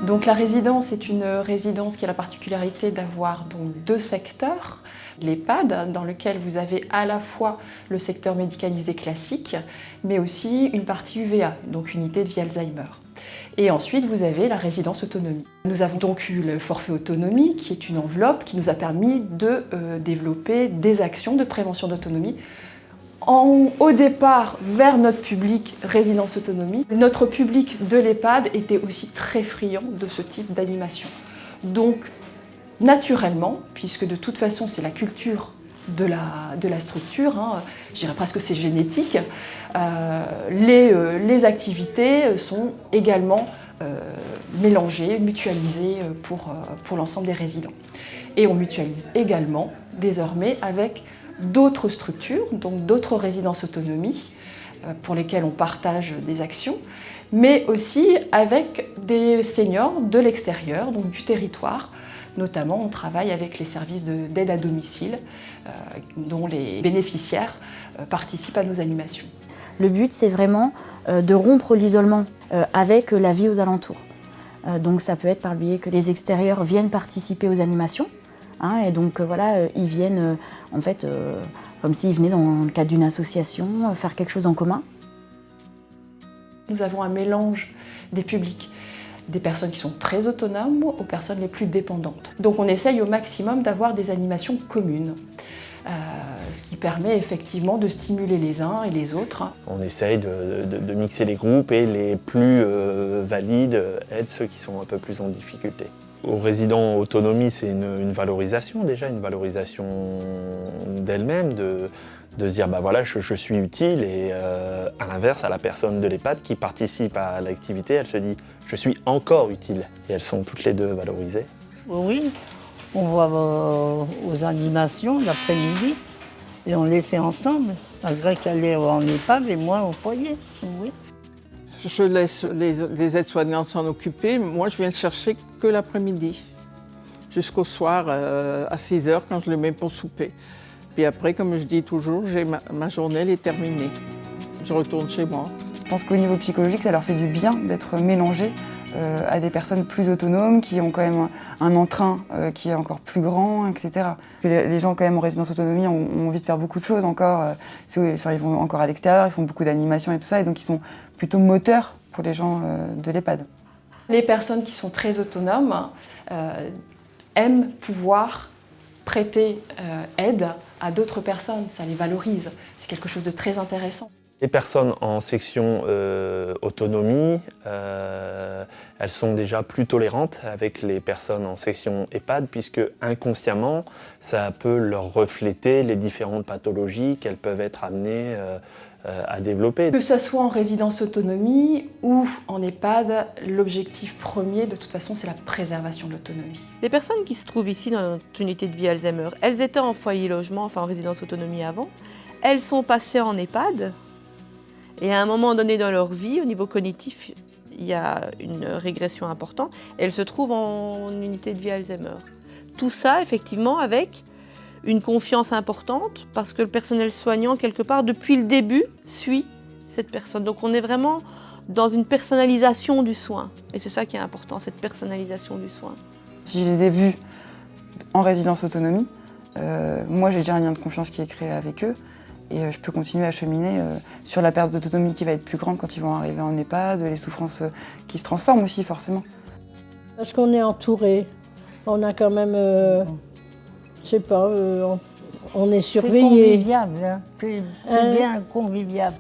Donc la résidence est une résidence qui a la particularité d'avoir donc deux secteurs. L'EHPAD, dans lequel vous avez à la fois le secteur médicalisé classique, mais aussi une partie UVA, donc unité de vie Alzheimer. Et ensuite, vous avez la résidence autonomie. Nous avons donc eu le forfait autonomie, qui est une enveloppe qui nous a permis de développer des actions de prévention d'autonomie. Au départ, vers notre public résidence autonomie, notre public de l'EHPAD était aussi très friand de ce type d'animation. Donc, naturellement, puisque de toute façon c'est la culture de la structure, hein, je dirais presque que c'est génétique, les activités sont également mélangées, mutualisées pour l'ensemble des résidents. Et on mutualise également désormais avec d'autres structures, donc d'autres résidences autonomie, pour lesquelles on partage des actions, mais aussi avec des seniors de l'extérieur, donc du territoire. Notamment, on travaille avec les services d'aide à domicile, dont les bénéficiaires participent à nos animations. Le but, c'est vraiment de rompre l'isolement avec la vie aux alentours. Donc ça peut être par le biais que les extérieurs viennent participer aux animations. Hein, et donc voilà, ils viennent en fait comme s'ils venaient dans le cadre d'une association, faire quelque chose en commun. Nous avons un mélange des publics, des personnes qui sont très autonomes aux personnes les plus dépendantes. Donc on essaye au maximum d'avoir des animations communes, ce qui permet effectivement de stimuler les uns et les autres. On essaye de mixer les groupes et les plus valides aident ceux qui sont un peu plus en difficulté. Aux résidents autonomie, c'est une valorisation déjà, une valorisation d'elle-même, de se dire bah voilà, je suis utile, et à l'inverse, à la personne de l'EHPAD qui participe à l'activité, elle se dit je suis encore utile, et elles sont toutes les deux valorisées. Oui, on va aux animations l'après-midi et on les fait ensemble, malgré qu'elle est en EHPAD et moi au foyer. Oui. Je laisse les aides-soignantes s'en occuper. Moi, je viens le chercher que l'après-midi, jusqu'au soir à 6 h quand je le mets pour souper. Puis après, comme je dis toujours, ma journée elle est terminée. Je retourne chez moi. Je pense qu'au niveau psychologique, ça leur fait du bien d'être mélangés à des personnes plus autonomes, qui ont quand même un entrain qui est encore plus grand, etc. Les gens quand même en résidence autonomie ont envie de faire beaucoup de choses encore. Ils vont encore à l'extérieur, ils font beaucoup d'animations et tout ça, et donc ils sont plutôt moteurs pour les gens de l'EHPAD. Les personnes qui sont très autonomes aiment pouvoir prêter aide à d'autres personnes, ça les valorise, c'est quelque chose de très intéressant. Les personnes en section autonomie, elles sont déjà plus tolérantes avec les personnes en section EHPAD, puisque inconsciemment, ça peut leur refléter les différentes pathologies qu'elles peuvent être amenées à développer. Que ce soit en résidence autonomie ou en EHPAD, l'objectif premier, de toute façon, c'est la préservation de l'autonomie. Les personnes qui se trouvent ici dans notre unité de vie Alzheimer, elles étaient en foyer logement, enfin en résidence autonomie avant, elles sont passées en EHPAD, et à un moment donné dans leur vie, au niveau cognitif, il y a une régression importante, et elles se trouvent en unité de vie Alzheimer. Tout ça, effectivement, avec une confiance importante, parce que le personnel soignant, quelque part, depuis le début, suit cette personne. Donc on est vraiment dans une personnalisation du soin. Et c'est ça qui est important, cette personnalisation du soin. Si je les ai vus en résidence autonomie, moi j'ai déjà un lien de confiance qui est créé avec eux, et je peux continuer à cheminer sur la perte d'autonomie qui va être plus grande quand ils vont arriver en EHPAD, les souffrances qui se transforment aussi forcément. Parce qu'on est entouré, on a quand même, je sais pas, on est surveillé. C'est convivial, hein. C'est bien convivial.